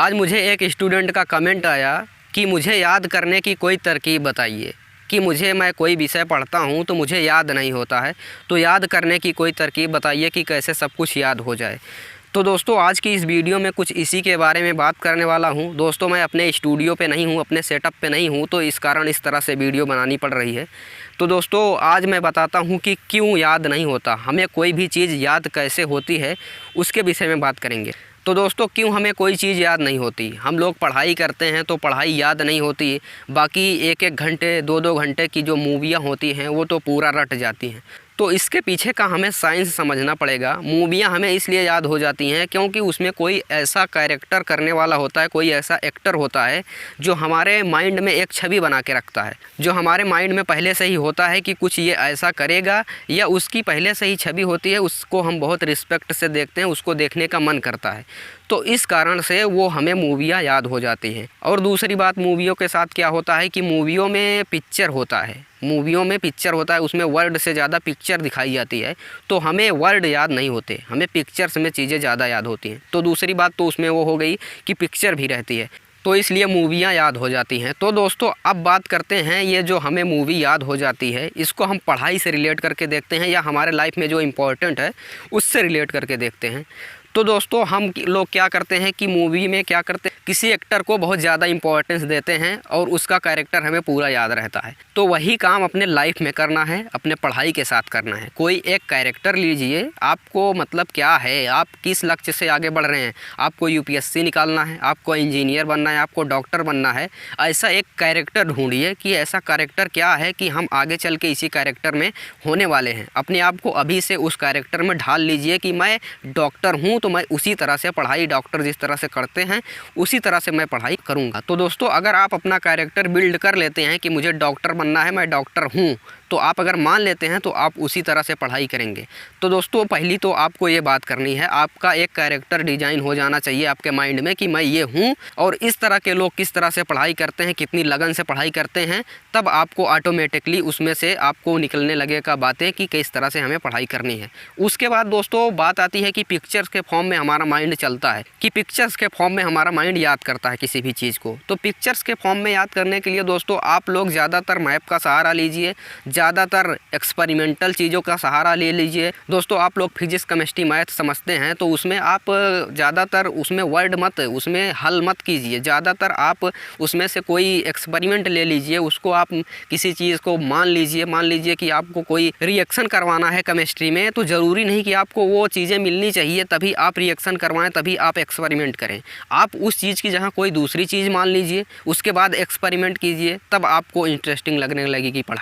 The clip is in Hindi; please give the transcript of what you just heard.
आज मुझे एक स्टूडेंट का कमेंट आया कि मुझे याद करने की कोई तरकीब बताइए कि मैं कोई विषय पढ़ता हूँ तो मुझे याद नहीं होता है, तो याद करने की कोई तरकीब बताइए कि कैसे सब कुछ याद हो जाए। तो दोस्तों आज की इस वीडियो में कुछ इसी के बारे में बात करने वाला हूँ। दोस्तों मैं अपने स्टूडियो पे नहीं हूँ, अपने सेटअप पे नहीं हूँ, तो इस कारण इस तरह से वीडियो बनानी पड़ रही है। तो दोस्तों आज मैं बताता हूँ कि क्यों याद नहीं होता, हमें कोई भी चीज़ याद कैसे होती है उसके विषय में बात करेंगे। तो दोस्तों क्यों हमें कोई चीज़ याद नहीं होती, हम लोग पढ़ाई करते हैं तो पढ़ाई याद नहीं होती, बाकी एक एक घंटे दो दो घंटे की जो मूवियाँ होती हैं वो तो पूरा रट जाती हैं। तो इसके पीछे का हमें साइंस समझना पड़ेगा। मूवियाँ हमें इसलिए याद हो जाती हैं क्योंकि उसमें कोई ऐसा कैरेक्टर करने वाला होता है, कोई ऐसा एक्टर होता है जो हमारे माइंड में एक छवि बना के रखता है, जो हमारे माइंड में पहले से ही होता है कि कुछ ये ऐसा करेगा, या उसकी पहले से ही छवि होती है, उसको हम बहुत रिस्पेक्ट से देखते हैं, उसको देखने का मन करता है। तो इस कारण से वो हमें मूवियाँ याद हो जाती हैं। और दूसरी बात मूवियों के साथ क्या होता है कि मूवियों में पिक्चर होता है, उसमें वर्ड से ज़्यादा पिक्चर दिखाई जाती है, तो हमें वर्ड याद नहीं होते, हमें पिक्चर्स में चीज़ें ज़्यादा याद होती हैं। तो दूसरी बात तो उसमें वो हो गई कि पिक्चर भी रहती है, तो इसलिए मूवियाँ याद हो जाती हैं। तो दोस्तों अब बात करते हैं, ये जो हमें मूवी याद हो जाती है इसको हम पढ़ाई से रिलेट करके देखते हैं, या हमारे लाइफ में जो इम्पोर्टेंट है उससे रिलेट करके देखते हैं। तो दोस्तों हम लोग क्या करते हैं कि मूवी में क्या करते हैं, किसी एक्टर को बहुत ज़्यादा इंपॉर्टेंस देते हैं और उसका कैरेक्टर हमें पूरा याद रहता है। तो वही काम अपने लाइफ में करना है, अपने पढ़ाई के साथ करना है। कोई एक कैरेक्टर लीजिए, आपको मतलब क्या है, आप किस लक्ष्य से आगे बढ़ रहे हैं, आपको यूपीएससी निकालना है, आपको इंजीनियर बनना है, आपको डॉक्टर बनना है, ऐसा एक कैरेक्टर ढूंढिए कि ऐसा कैरेक्टर क्या है कि हम आगे चल के इसी कैरेक्टर में होने वाले हैं। अपने आप को अभी से उस कैरेक्टर में ढाल लीजिए कि मैं डॉक्टर हूँ तो मैं उसी तरह से पढ़ाई, डॉक्टर जिस तरह से करते हैं उसी तरह से मैं पढ़ाई करूँगा। तो दोस्तों अगर आप अपना कैरेक्टर बिल्ड कर लेते हैं कि मुझे डॉक्टर बनना है, मैं डॉक्टर हूँ, तो आप अगर मान लेते हैं तो आप उसी तरह से पढ़ाई करेंगे। तो दोस्तों पहली तो आपको ये बात करनी है, आपका एक कैरेक्टर डिज़ाइन हो जाना चाहिए आपके माइंड में कि मैं ये हूँ और इस तरह के लोग किस तरह से पढ़ाई करते हैं, कितनी लगन से पढ़ाई करते हैं, तब आपको ऑटोमेटिकली उसमें से आपको निकलने लगेगा बातें कि किस तरह से हमें पढ़ाई करनी है। उसके बाद दोस्तों बात आती है कि पिक्चर्स के फॉर्म में हमारा माइंड चलता है, कि पिक्चर्स के फॉर्म में हमारा माइंड याद करता है किसी भी चीज़ को। तो पिक्चर्स के फॉर्म में याद करने के लिए दोस्तों आप लोग ज़्यादातर मैप का सहारा लीजिए, ज़्यादातर एक्सपेरिमेंटल चीज़ों का सहारा ले लीजिए। दोस्तों आप लोग फिजिक्स, केमिस्ट्री, मैथ समझते हैं तो उसमें आप ज़्यादातर उसमें वर्ड मत, उसमें हल मत कीजिए, ज़्यादातर आप उसमें से कोई एक्सपेरिमेंट ले लीजिए, उसको आप किसी चीज़ को मान लीजिए कि आपको कोई रिएक्शन करवाना है केमिस्ट्री में, तो ज़रूरी नहीं कि आपको वो चीज़ें मिलनी चाहिए तभी आप रिएक्शन करवाएं, तभी आप एक्सपेरिमेंट करें। आप उस चीज़ की जगह कोई दूसरी चीज़ मान लीजिए, उसके बाद एक्सपेरिमेंट कीजिए, तब आपको इंटरेस्टिंग लगने लगेगी पढ़ाई।